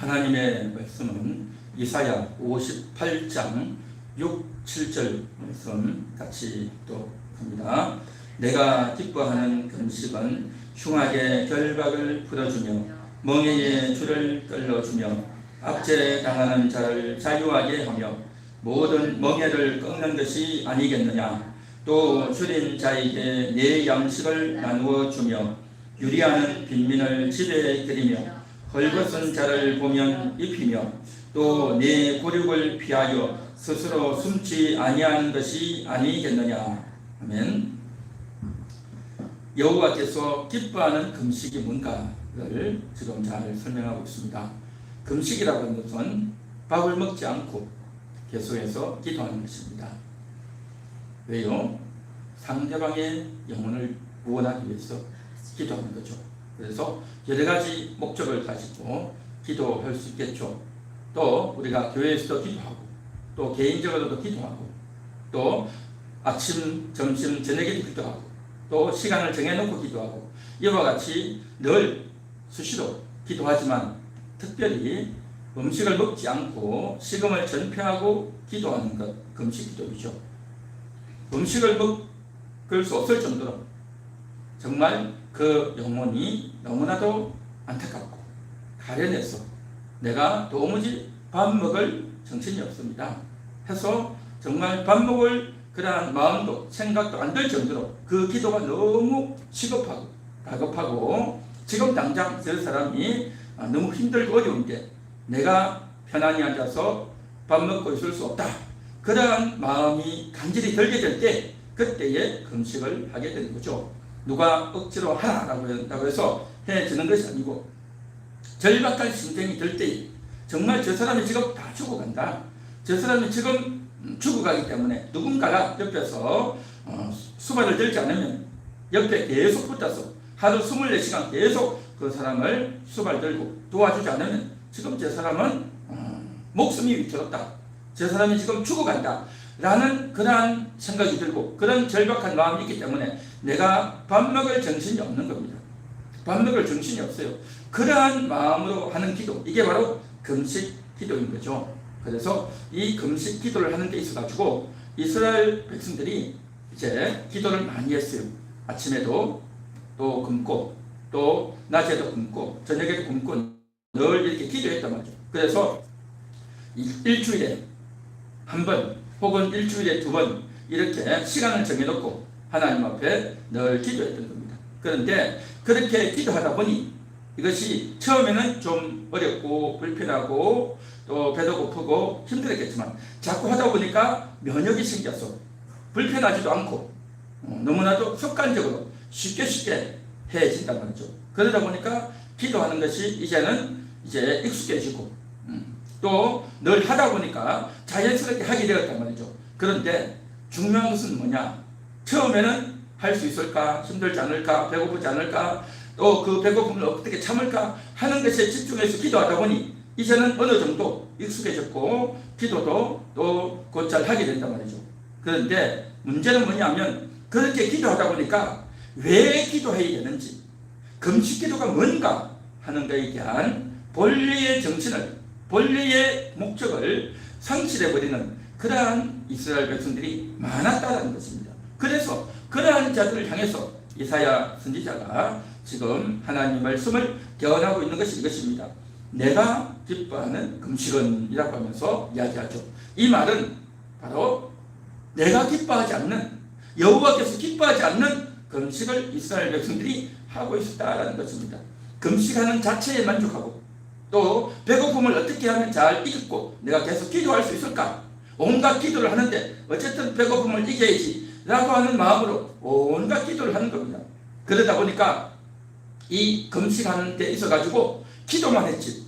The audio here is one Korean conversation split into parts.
하나님의 말씀은 이사야 58장 6, 7절 말씀 같이 또 합니다. 내가 기뻐하는 금식은 흉악의 결박을 풀어주며 멍에의 줄을 끌어주며 압제당하는 자를 자유하게 하며 모든 멍에를 꺾는 것이 아니겠느냐. 또 줄인 자에게 내 양식을 나누어 주며 유리하는 빈민을 집에 들이며 헐벗은 자를 보면 입히며 또 내 굴욕을 피하여 스스로 숨지 아니하는 것이 아니겠느냐. 아멘. 여호와께서 기뻐하는 금식이 뭔가를 지금 잘 설명하고 있습니다. 금식이라고 하는 것은 밥을 먹지 않고 계속해서 기도하는 것입니다. 왜요? 상대방의 영혼을 구원하기 위해서 기도하는 거죠. 그래서 여러 가지 목적을 가지고 기도할 수 있겠죠. 또 우리가 교회에서도 기도하고 또 개인적으로도 기도하고 또 아침, 점심, 저녁에도 기도하고 또 시간을 정해놓고 기도하고 이와 같이 늘 수시로 기도하지만 특별히 음식을 먹지 않고 식음을 전폐하고 기도하는 것 금식 기도이죠. 음식을 먹을 수 없을 정도로 정말 그 영혼이 너무나도 안타깝고 가련해서 내가 도무지 밥 먹을 정신이 없습니다 해서 정말 밥 먹을 그러한 마음도 생각도 안 들 정도로 그 기도가 너무 시급하고 다급하고 지금 당장 저 사람이 너무 힘들고 어려운데 내가 편안히 앉아서 밥 먹고 있을 수 없다. 그러한 마음이 간절히 들게 될 때 그때에 금식을 하게 되는 거죠. 누가 억지로 하라고 해서 해주는 것이 아니고 절박한 심정이 들 때 정말 저 사람이 지금 다 죽어간다. 저 사람이 지금 죽어가기 때문에 누군가가 옆에서 수발을 들지 않으면 옆에 계속 붙어서 하루 24시간 계속 그 사람을 수발 들고 도와주지 않으면 지금 저 사람은 목숨이 위태롭다. 저 사람이 지금 죽어간다. 라는 그러한 생각이 들고 그런 절박한 마음이 있기 때문에 내가 밥 먹을 정신이 없는 겁니다. 밥 먹을 정신이 없어요. 그러한 마음으로 하는 기도, 이게 바로 금식 기도인 거죠. 그래서 이 금식 기도를 하는 데 있어 가지고 이스라엘 백성들이 이제 기도를 많이 했어요. 아침에도 또 굶고 또 낮에도 굶고 저녁에도 굶고 늘 이렇게 기도했단 말이죠. 그래서 일주일에 한 번 혹은 일주일에 2번 이렇게 시간을 정해놓고 하나님 앞에 늘 기도했던 겁니다. 그런데 그렇게 기도하다 보니 이것이 처음에는 좀 어렵고 불편하고 또 배도 고프고 힘들었겠지만 자꾸 하다 보니까 면역이 생겨서 불편하지도 않고 너무나도 습관적으로 쉽게 해진단 말이죠. 그러다 보니까 기도하는 것이 이제는 익숙해지고 또 늘 하다 보니까 자연스럽게 하게 되었단 말이죠. 그런데 중요한 것은 뭐냐? 처음에는 할 수 있을까? 힘들지 않을까? 배고프지 않을까? 또 그 배고픔을 어떻게 참을까? 하는 것에 집중해서 기도하다 보니 이제는 어느 정도 익숙해졌고 기도도 또 곧잘 하게 된단 말이죠. 그런데 문제는 뭐냐면 그렇게 기도하다 보니까 왜 기도해야 되는지 금식 기도가 뭔가 하는 것에 대한 본래의 정신을 본래의 목적을 상실해버리는 그러한 이스라엘 백성들이 많았다는 것입니다. 그래서 그러한 자들을 향해서 이사야 선지자가 지금 하나님 말씀을 견하고 있는 것이 이것입니다. 내가 기뻐하는 금식은 이라고 하면서 이야기하죠. 이 말은 바로 내가 기뻐하지 않는 여호와께서 기뻐하지 않는 금식을 이스라엘 백성들이 하고 있었다는 것입니다. 금식하는 자체에 만족하고 또 배고픔을 어떻게 하면 잘 이기고 내가 계속 기도할 수 있을까? 온갖 기도를 하는데 어쨌든 배고픔을 이겨야지 라고 하는 마음으로 온갖 기도를 하는 겁니다. 그러다 보니까 이 금식하는 데 있어 가지고 기도만 했지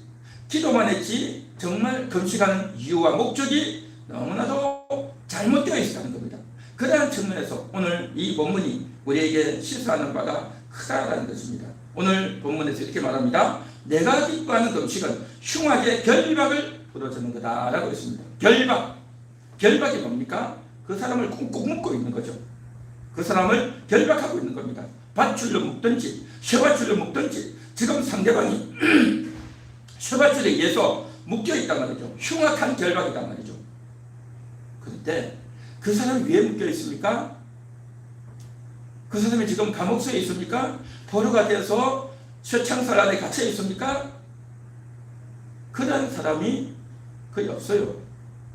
정말 금식하는 이유와 목적이 너무나도 잘못되어 있었다는 겁니다. 그러한 측면에서 오늘 이 본문이 우리에게 시사하는 바가 크다라는 것입니다. 오늘 본문에서 이렇게 말합니다. 내가 기뻐하는 금식은 흉악의 결박을 풀어주는 거다라고 했습니다. 결박이 뭡니까? 그 사람을 꾹꾹 묶고 있는 거죠. 그 사람을 결박하고 있는 겁니다. 밧줄로 묶든지 쇠밧줄로 묶든지 지금 상대방이 쇠밧줄에 의해서 묶여있단 말이죠. 흉악한 결박이단 말이죠. 그런데 그 사람이 왜 묶여있습니까? 그 사람이 지금 감옥소에 있습니까? 포로가 돼서 쇠창살 안에 갇혀 있습니까? 그런 사람이 거의 없어요.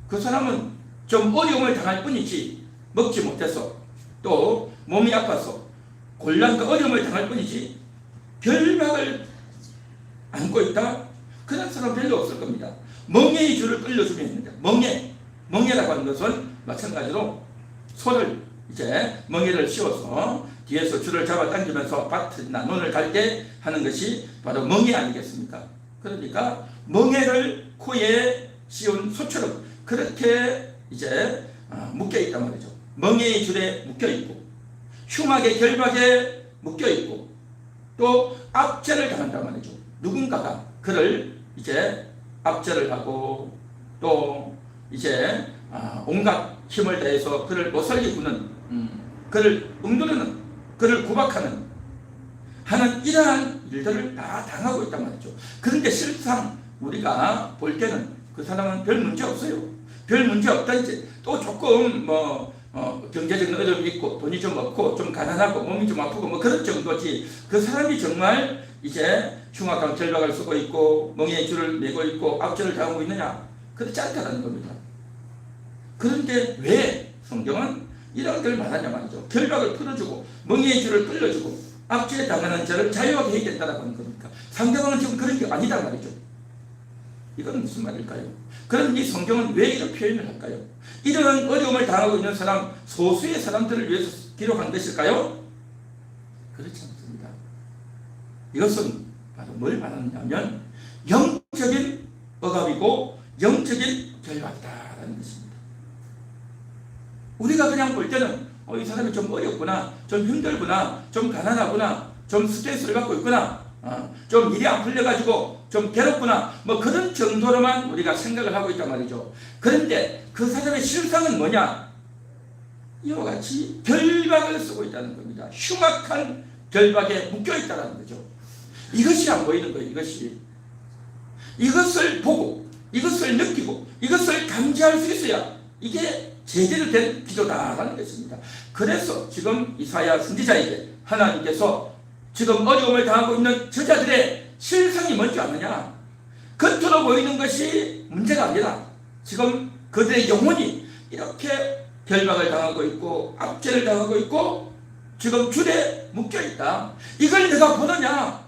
그 사람은 좀 어려움을 당할 뿐이지, 먹지 못해서 또 몸이 아파서 곤란과 어려움을 당할 뿐이지 결박을 안고 있다? 그런 사람 별로 없을 겁니다. 멍에의 줄을 끌려주면 했는데, 멍에라고 하는 것은 마찬가지로 소를 이제 멍에를 씌워서 뒤에서 줄을 잡아 당기면서 밭이나 논을 갈 때 하는 것이 바로 멍에 아니겠습니까? 그러니까 멍에를 코에 씌운 소처럼 그렇게 이제 묶여 있단 말이죠. 멍에의 줄에 묶여 있고 흉악의 결박에 묶여 있고 또 압제를 당한단 말이죠. 누군가가 그를 이제 압제를 하고 또 이제 온갖 힘을 다해서 그를 못살게 구는, 그를 억누르는, 그를 구박하는 하는 이러한 일들을 다 당하고 있단 말이죠. 그런데 실상 우리가 볼 때는 그 사람은 별 문제 없어요. 별 문제 없다든지 또 조금 경제적인 어려움이 있고 돈이 좀 없고 좀 가난하고 몸이 좀 아프고 뭐 그런 정도지, 그 사람이 정말 이제 흉악한 결박을 쓰고 있고 멍에의 줄을 매고 있고 압제를 당하고 있느냐? 그렇지 않다는 겁니다. 그런데 왜 성경은 이런 걸 말하냐 말이죠. 결박을 풀어주고 멍에의 줄을 끌려주고 압제에 당하는 자를 자유하게 해야 된다고 하는 겁니까? 상대방은 지금 그런 게 아니다 말이죠. 이건 무슨 말일까요? 그럼 이 성경은 왜 이런 표현을 할까요? 이런 어려움을 당하고 있는 사람, 소수의 사람들을 위해서 기록한 것일까요? 그렇지 않습니다. 이것은 바로 뭘 말하느냐면 영적인 억압이고 영적인 결박이다라는 것입니다. 우리가 그냥 볼 때는 이 사람이 좀 어렵구나, 좀 힘들구나, 좀 가난하구나, 좀 스트레스를 받고 있구나, 좀 일이 안 풀려가지고 좀 괴롭구나, 뭐 그런 정도로만 우리가 생각을 하고 있단 말이죠. 그런데 그 사람의 실상은 뭐냐? 이와 같이 결박을 쓰고 있다는 겁니다. 흉악한 결박에 묶여 있다는 거죠. 이것이 안 보이는 거예요. 이것을 보고 이것을 느끼고 이것을 감지할 수 있어야 이게 제대로 된 기도다라는 것입니다. 그래서 지금 이사야 선지자에게 하나님께서 지금 어려움을 당하고 있는 저자들의 실상이 뭔지 아느냐? 겉으로 보이는 것이 문제가 아니라 지금 그들의 영혼이 이렇게 결박을 당하고 있고 압제를 당하고 있고 지금 줄에 묶여있다. 이걸 내가 보느냐?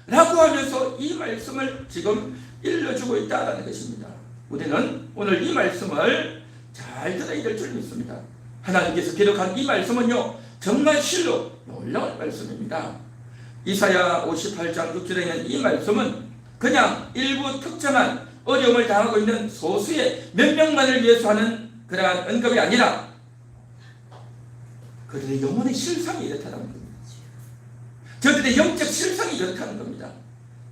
라고 하면서 이 말씀을 지금 일러주고 있다는 것입니다. 우리는 오늘 이 말씀을 잘 들어야 될 줄 믿습니다. 하나님께서 기록한 이 말씀은요, 정말 실로 놀라운 말씀입니다. 이사야 58장 6절에 있는 이 말씀은 그냥 일부 특정한 어려움을 당하고 있는 소수의 몇 명만을 위해서 하는 그러한 언급이 아니라 그들의 영혼의 실상이 이렇다는 겁니다. 저들의 영적 실상이 이렇다는 겁니다.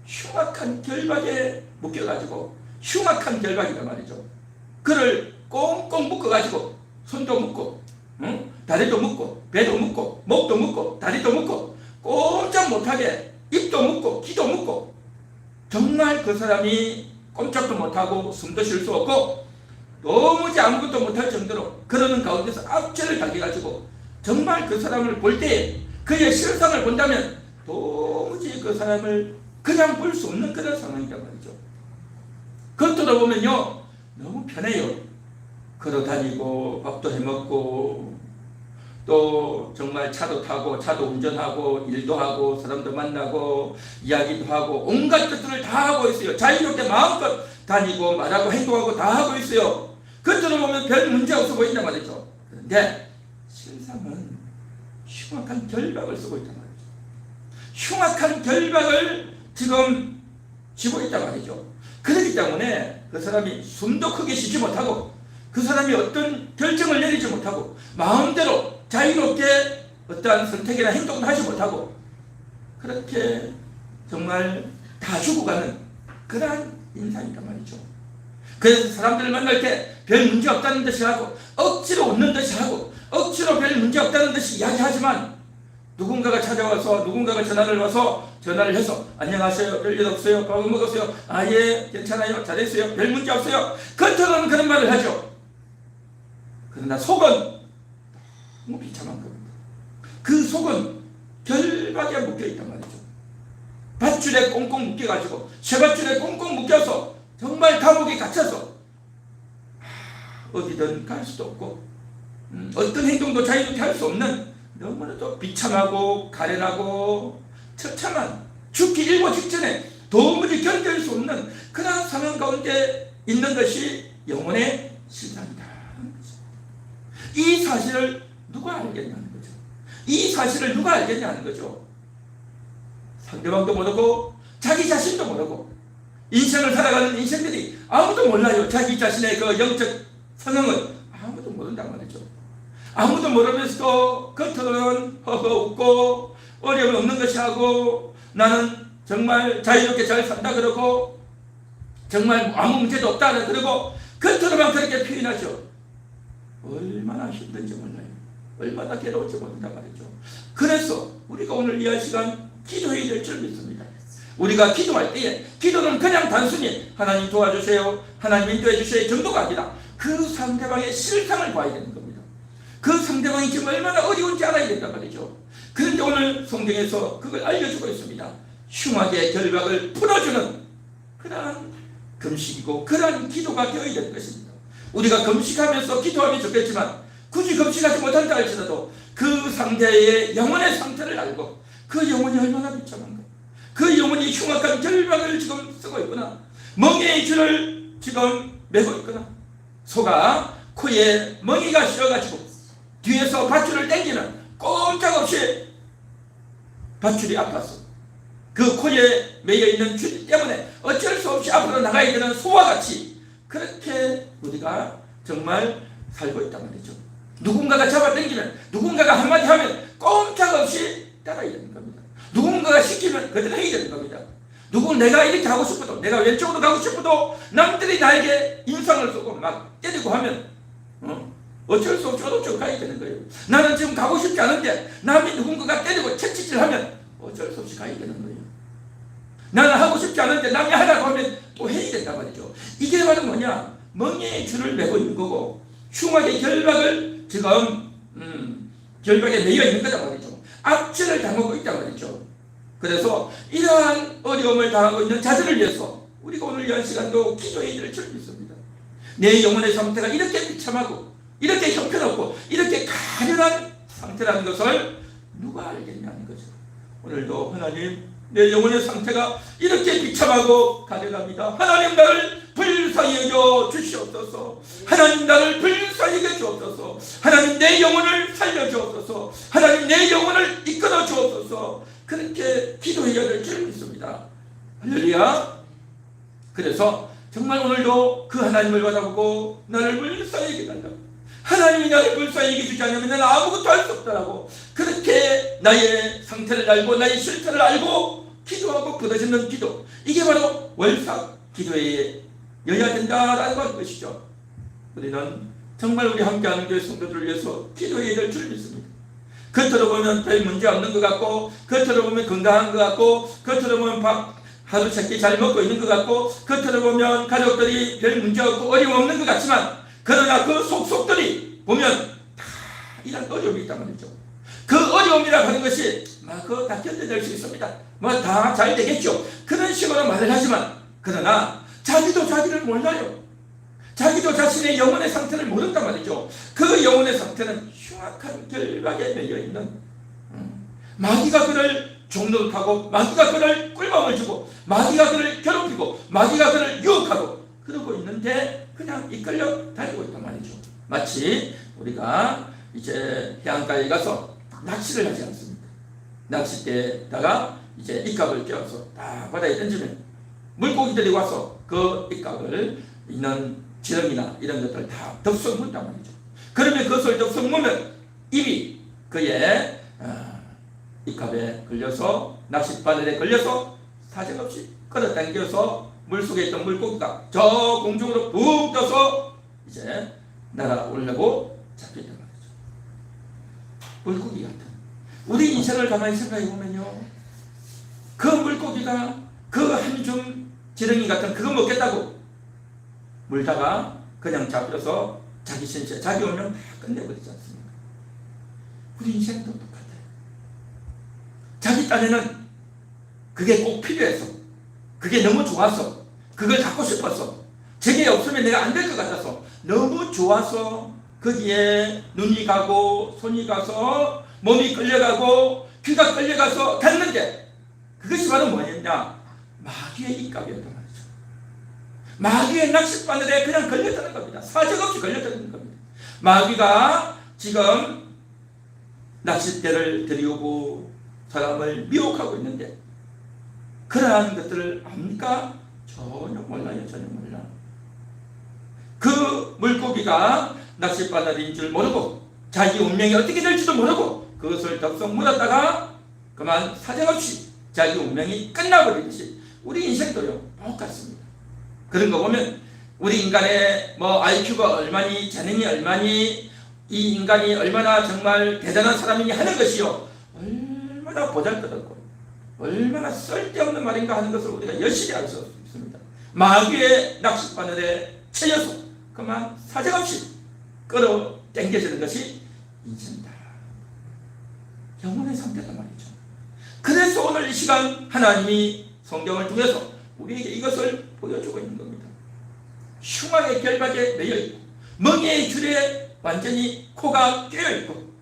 흉악한 결박에 묶여가지고 흉악한 결박이란 말이죠. 그를 꽁꽁 묶어가지고 손도 묶고 다리도 묶고 배도 묶고 목도 묶고 다리도 묶고 꼼짝 못하게 입도 묶고 귀도 묶고 정말 그 사람이 꼼짝도 못하고 숨도 쉴 수 없고 도무지 아무것도 못할 정도로 그러는 가운데서 압제를 당해가지고 정말 그 사람을 볼 때 그의 실상을 본다면 도무지 그 사람을 그냥 볼 수 없는 그런 상황이란 말이죠. 겉으로 보면요 너무 편해요. 걸어다니고 밥도 해먹고 또 정말 차도 타고 차도 운전하고 일도 하고 사람도 만나고 이야기도 하고 온갖 것들을 다 하고 있어요. 자유롭게 마음껏 다니고 말하고 행동하고 다 하고 있어요. 겉으로 보면 별 문제 없어 보인단 말이죠. 그런데 실상은 흉악한 결박을 쓰고 있단 말이죠. 흉악한 결박을 지금 쥐고 있단 말이죠. 그렇기 때문에 그 사람이 숨도 크게 쉬지 못하고 그 사람이 어떤 결정을 내리지 못하고 마음대로 자유롭게 어떠한 선택이나 행동을 하지 못하고 그렇게 정말 다 죽어가는 그러한 인상이란 말이죠. 그래서 사람들을 만날 때 별 문제 없다는 듯이 하고 억지로 웃는 듯이 하고 억지로 별 문제 없다는 듯이 이야기하지만 누군가가 찾아와서 누군가가 전화를 해서 안녕하세요, 별일 없어요, 밥은 먹었어요, 예 괜찮아요, 잘했어요, 별 문제 없어요, 겉으로는 그런 말을 하죠. 그러나 속은 너무 비참한 겁니다. 그 속은 결박에 묶여있단 말이죠. 밧줄에 꽁꽁 묶여가지고 쇠밧줄에 꽁꽁 묶여서 정말 감옥에 갇혀서 어디든 갈 수도 없고 어떤 행동도 자유롭게 할 수 없는 너무나도 비참하고 가련하고 처참한 죽기 일보 직전에 도무지 견딜 수 없는 그런 상황 가운데 있는 것이 영혼의 실상이다. 이 사실을 누가 알겠냐는 거죠. 이 사실을 누가 알겠냐는 거죠. 상대방도 모르고 자기 자신도 모르고 인생을 살아가는 인생들이 아무도 몰라요. 자기 자신의 그 영적 성향을 아무도 모른단 말이죠. 아무도 모르면서도 겉으로는 허허 웃고 어려움이 없는 것이 하고 나는 정말 자유롭게 잘 산다 그러고 정말 아무 문제도 없다 그러고 겉으로만 그렇게 표현하죠. 얼마나 힘든지 몰라요. 얼마나 괴로운지 모른단 말이죠. 그래서 우리가 오늘 이 시간 기도해야 될 줄 믿습니다. 우리가 기도할 때에 기도는 그냥 단순히 하나님 도와주세요, 하나님 인도해 주세요 정도가 아니라 그 상대방의 실상을 봐야 되는 겁니다. 그 상대방이 지금 얼마나 어려운지 알아야 된단 말이죠. 그런데 오늘 성경에서 그걸 알려주고 있습니다. 흉악의 결박을 풀어주는 그러한 금식이고 그러한 기도가 되어야 되는 것입니다. 우리가 금식하면서 기도하면 좋겠지만 굳이 금식하지 못한다 할지라도 그 상대의 영혼의 상태를 알고 그 영혼이 얼마나 비참한가, 그 영혼이 흉악한 결박을 지금 쓰고 있구나, 멍에의 줄을 지금 메고 있구나, 소가 코에 멍이가 씌어가지고 뒤에서 밧줄을 당기면 꼼짝없이 밧줄이 아파서 그 코에 매여있는 줄 때문에 어쩔 수 없이 앞으로 나가야 되는 소와 같이 그렇게 우리가 정말 살고 있단 말이죠. 누군가가 잡아당기면 누군가가 한마디 하면 꼼짝없이 따라야 되는 겁니다. 누군가가 시키면 그대로 해야 되는 겁니다. 내가 이렇게 하고 싶어도, 내가 왼쪽으로 가고 싶어도 남들이 나에게 인상을 쏘고 막 때리고 하면 어쩔 수 없이 오른쪽으로 가야 되는 거예요. 나는 지금 가고 싶지 않은데 남이 누군가가 때리고 채찍질하면 어쩔 수 없이 가야 되는 거예요. 나는 하고 싶지 않은데 남이 하라고 하면 또 해야 된단 말이죠. 이게 바로 뭐냐, 멍에의 줄을 메고 있는 거고 흉악의 결박을 지금 결박에 매여 있는 거다 말이죠. 압제를 당하고 있단 말이죠. 그래서 이러한 어려움을 당하고 있는 자들을 위해서 우리가 오늘 이 시간도 기도해야 될 줄 믿습니다. 내 영혼의 상태가 이렇게 비참하고 이렇게 형편없고 이렇게 가련한 상태라는 것을 누가 알겠냐는 거죠. 오늘도 하나님, 내 영혼의 상태가 이렇게 비참하고 가련합니다. 하나님 나를 불쌍히 여겨 주시옵소서. 하나님 나를 불쌍히 여겨 주옵소서. 하나님 내 영혼을 살려 주옵소서. 하나님 내 영혼을 이끌어 주옵소서. 그렇게 기도해야 될 줄 믿습니다. 할렐루야. 그래서 정말 오늘도 그 하나님을 바라보고 나를 불쌍히 여겨달라고, 하나님이 나를 불쌍히 여겨주지 않으면 나는 아무것도 할 수 없다라고 그렇게 나의 상태를 알고 나의 실체를 알고 기도하고 부르짖는 기도, 이게 바로 월삭 기도의 여야 된다라는 것이죠. 우리는 정말 우리 함께하는 교회 성도들을 위해서 기도해야 될 줄 믿습니다. 겉으로 보면 별 문제 없는 것 같고, 겉으로 보면 건강한 것 같고, 겉으로 보면 밥 하루 세끼 잘 먹고 있는 것 같고, 겉으로 보면 가족들이 별 문제 없고 어려움 없는 것 같지만, 그러나 그 속속들이 보면 다 이런 어려움이 있단 말이죠. 그 어려움이라고 하는 것이 그거 다 견뎌낼 수 있습니다. 다 잘 되겠죠. 그런 식으로 말을 하지만, 그러나 자기도 자기를 몰라요. 자기도 자신의 영혼의 상태를 모른단 말이죠. 그 영혼의 상태는 흉악한 결박에 매여있는, 마귀가 그를 종노릇하고 마귀가 그를 꿀밤을 주고 마귀가 그를 괴롭히고 마귀가 그를 유혹하고 그러고 있는데 그냥 이끌려 다니고 있단 말이죠. 마치 우리가 이제 해안가에 가서 낚시를 하지 않습니까? 낚싯대에다가 이제 입갑을 껴서 다 바다에 던지면 물고기들이 와서 그 입갑을 있는 지렁이나 이런 것들 다 덥석 문단 말이죠. 그러면 그것을 덥석 무면 입이 그의 입갑에 걸려서 낚싯바늘에 걸려서 사정없이 끌어당겨서 물속에 있던 물고기가 저 공중으로 붕 떠서 이제 날아오려고 잡혔단 말이죠. 물고기 같은 우리 인생을 가만히 생각해 보면요, 그 물고기가 그 한 줌 지렁이 같은 그거 먹겠다고 물다가 그냥 잡혀서 자기 신체, 자기 운명 다 끝내버리지 않습니까? 우리 인생도 똑같아요. 자기 딴에는 그게 꼭 필요해서, 그게 너무 좋아서, 그걸 갖고 싶어서, 저게 없으면 내가 안 될 것 같아서, 너무 좋아서 거기에 눈이 가고 손이 가서 몸이 끌려가고 귀가 끌려가서 갔는데, 그것이 바로 뭐였냐? 마귀의 입각이었단 말이죠. 마귀의 낚싯바늘에 그냥 걸렸다는 겁니다. 사정없이 걸렸다는 겁니다. 마귀가 지금 낚싯대를 들이오고 사람을 미혹하고 있는데, 그러한 것들을 압니까? 전혀 몰라요. 전혀 몰라. 그 물고기가 낚싯바늘인 줄 모르고 자기 운명이 어떻게 될지도 모르고 그것을 덥석 물었다가 그만 사정없이 자기 운명이 끝나버리듯이 우리 인생도요 똑같습니다. 그런 거 보면 우리 인간의 IQ가 얼마니, 재능이 얼마니, 이 인간이 얼마나 정말 대단한 사람이니 하는 것이요, 얼마나 보잘것없고 얼마나 쓸데없는 말인가 하는 것을 우리가 여실히 알 수 있습니다. 마귀의 낚싯바늘에 채여서 그만 사정없이 끌어 당겨지는 것이 인생이다. 영혼의 상태단 말이죠. 그래서 오늘 이 시간 하나님이 성경을 통해서 우리에게 이것을 보여주고 있는 겁니다. 흉악의 결박에 매여있고 멍에의 줄에 완전히 코가 깨어있고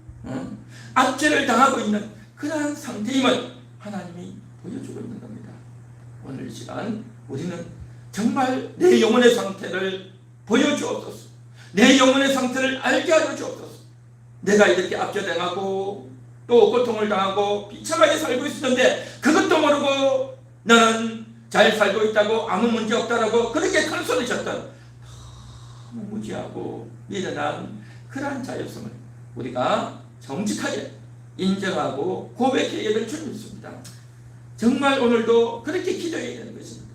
압제를 당하고 있는 그러한 상태임을 하나님이 보여주고 있는 겁니다. 오늘 이 시간 우리는 정말 내 영혼의 상태를 보여주옵소서. 내 영혼의 상태를 알게 하여 주옵소서. 내가 이렇게 압제당하고 또 고통을 당하고 비참하게 살고 있었는데 그것도 모르고 나는 잘 살고 있다고 아무 문제 없다라고 그렇게 큰 소리 쳤던 너무 무지하고 미련한 그러한 자였음을 우리가 정직하게 인정하고 고백해야 될 줄이 있습니다. 정말 오늘도 그렇게 기도해야 되는 것입니다.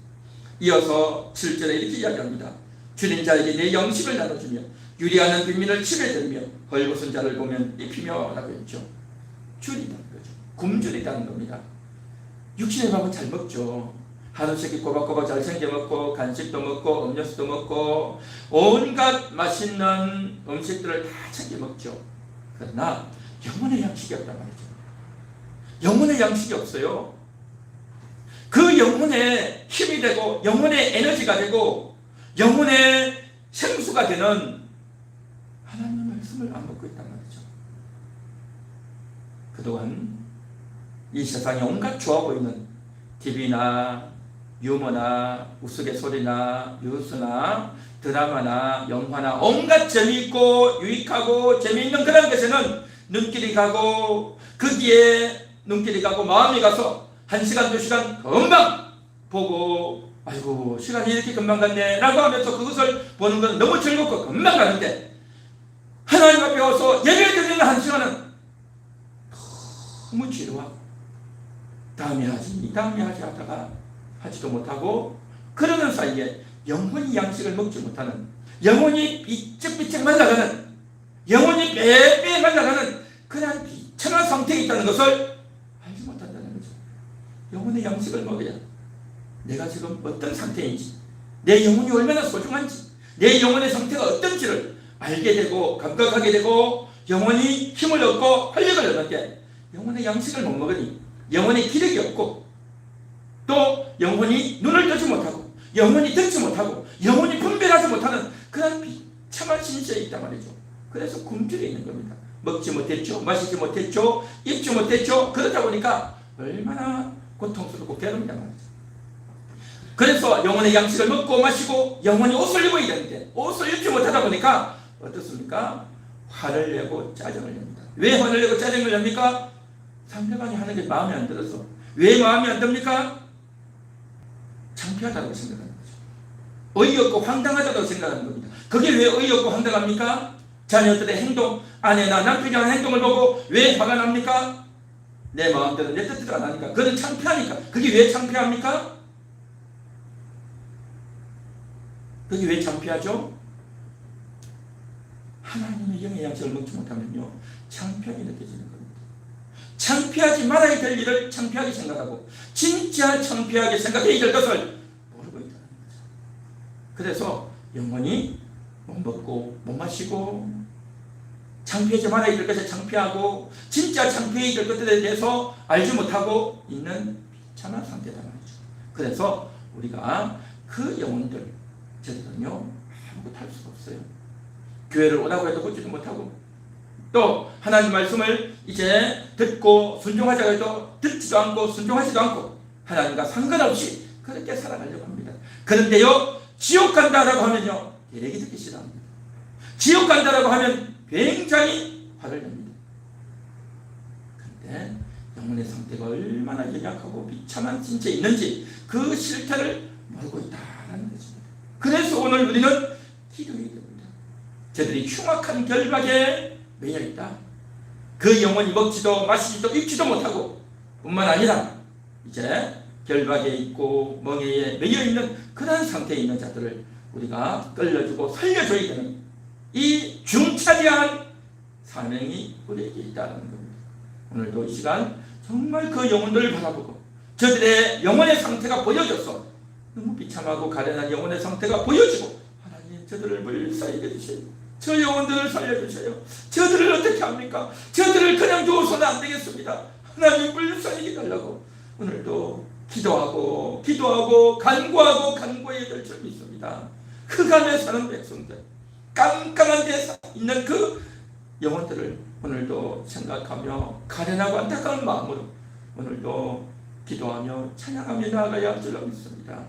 이어서 7절에 이렇게 이야기합니다. 줄인 자에게 내 영식을 나눠주며 유리하는 빈민을 집에 들며 헐벗은 자를 보면 입히며 라고 했죠. 줄이다는 거죠. 굶주리다는 겁니다. 육신의 밥은 잘 먹죠. 하루씩 꼬박꼬박 잘 챙겨 먹고 간식도 먹고 음료수도 먹고 온갖 맛있는 음식들을 다 챙겨 먹죠. 그러나 영혼의 양식이 없단 말이죠. 영혼의 양식이 없어요. 그 영혼의 힘이 되고 영혼의 에너지가 되고 영혼의 생수가 되는 하나님의 말씀을 안 먹고 있단 말이죠. 그동안 이 세상에 온갖 좋아 보이는 TV나 유머나 우스갯소리나 뉴스나 드라마나 영화나 온갖 재미있고 유익하고 재미있는 그런 것에는 눈길이 가고 거기에 눈길이 가고 마음이 가서 1시간 2시간 금방 보고 아이고 시간이 이렇게 금방 갔네 라고 하면서 그것을 보는 건 너무 즐겁고 금방 가는데 하나님 앞에 와서 예배 드리는 1시간은 너무 지루하고 다음에 하지 하다가 하지도 못하고 그러는 사이에 영혼이 양식을 먹지 못하는 영혼이 비쩍비쩍 말라가는 영혼이 빼빼 말라가는 그런 비참한 상태에 있다는 것을 알지 못한다는 거죠. 영혼의 양식을 먹어야 내가 지금 어떤 상태인지 내 영혼이 얼마나 소중한지 내 영혼의 상태가 어떤지를 알게 되고 감각하게 되고 영혼이 힘을 얻고 활력을 얻는데 영혼의 양식을 못 먹으니 영혼의 기력이 없고 또 영혼이 눈을 뜨지 못하고 영혼이 듣지 못하고 영혼이 분별하지 못하는 그런 비참한 신세에 있단 말이죠. 그래서 굶주려 있는 겁니다. 먹지 못했죠. 마시지 못했죠. 입지 못했죠. 그러다 보니까 얼마나 고통스럽고 괴롭단 말이죠. 그래서 영혼의 양식을 먹고 마시고 영혼이 옷을 입어야 되는데 옷을 입지 못하다 보니까 어떻습니까? 화를 내고 짜증을 냅니다. 왜 화를 내고 짜증을 냅니까? 상대방이 하는 게 마음에 안 들어서. 왜 마음에 안 듭니까? 창피하다고 생각하는 거죠. 어이없고 황당하다고 생각하는 겁니다. 그게 왜 어이없고 황당합니까? 자녀들의 행동, 아내나 남편이 하는 행동을 보고 왜 화가 납니까? 내 마음대로 내 뜻대로 안 하니까. 그건 창피하니까. 그게 왜 창피합니까? 그게 왜 창피하죠? 하나님의 영의 양식을 먹지 못하면요 창피하게 느껴지는 겁니다. 창피하지 말아야 될 일을 창피하게 생각하고 진짜 창피하게 생각해야 될 것을 모르고 있다는 거죠. 그래서 영원히 못 먹고 못 마시고 창피하지 말아야 될 것을 창피하고 진짜 창피해야 될 것들에 대해서 알지 못하고 있는 비참한 상태다 말이죠. 그래서 우리가 그 영혼들 저들은요 아무것도 할 수가 없어요. 교회를 오라고 해도 듣지도 못하고 또 하나님 말씀을 이제 듣고 순종하자고 해도 듣지도 않고 순종하지도 않고 하나님과 상관없이 그렇게 살아가려고 합니다. 그런데요 지옥 간다라고 하면요 얘기 듣기 싫어합니다. 지옥 간다라고 하면 굉장히 화를 냅니다. 그런데 영혼의 상태가 얼마나 연약하고 비참한 진짜 있는지 그 실태를 모르고 있다는 것입니다. 그래서 오늘 우리는 기도해야 됩니다. 저들이 흉악한 결박에 매여 있다. 그 영혼이 먹지도 마시지도 입지도 못하고 뿐만 아니라 이제 결박에 있고 멍에에 매여 있는 그런 상태에 있는 자들을 우리가 끌려주고 살려줘야 되는 이 중차대한 사명이 우리에게 있다는 겁니다. 오늘도 이 시간 정말 그 영혼들을 바라보고 저들의 영혼의 상태가 보여져서 너무 비참하고 가련한 영혼의 상태가 보여지고 하나님 저들을 물살게 해주세요. 저 영혼들을 살려주세요. 저들을 어떻게 합니까? 저들을 그냥 두어서는 안 되겠습니다. 하나님 물살게 달라고 오늘도 기도하고 간구해야 될 줄 믿습니다. 흑암에 사는 백성들 깜깜한 데에 있는 그 영혼들을 오늘도 생각하며 가련하고 안타까운 마음으로 오늘도 기도하며 찬양하며 나아가야 할 줄 믿습니다.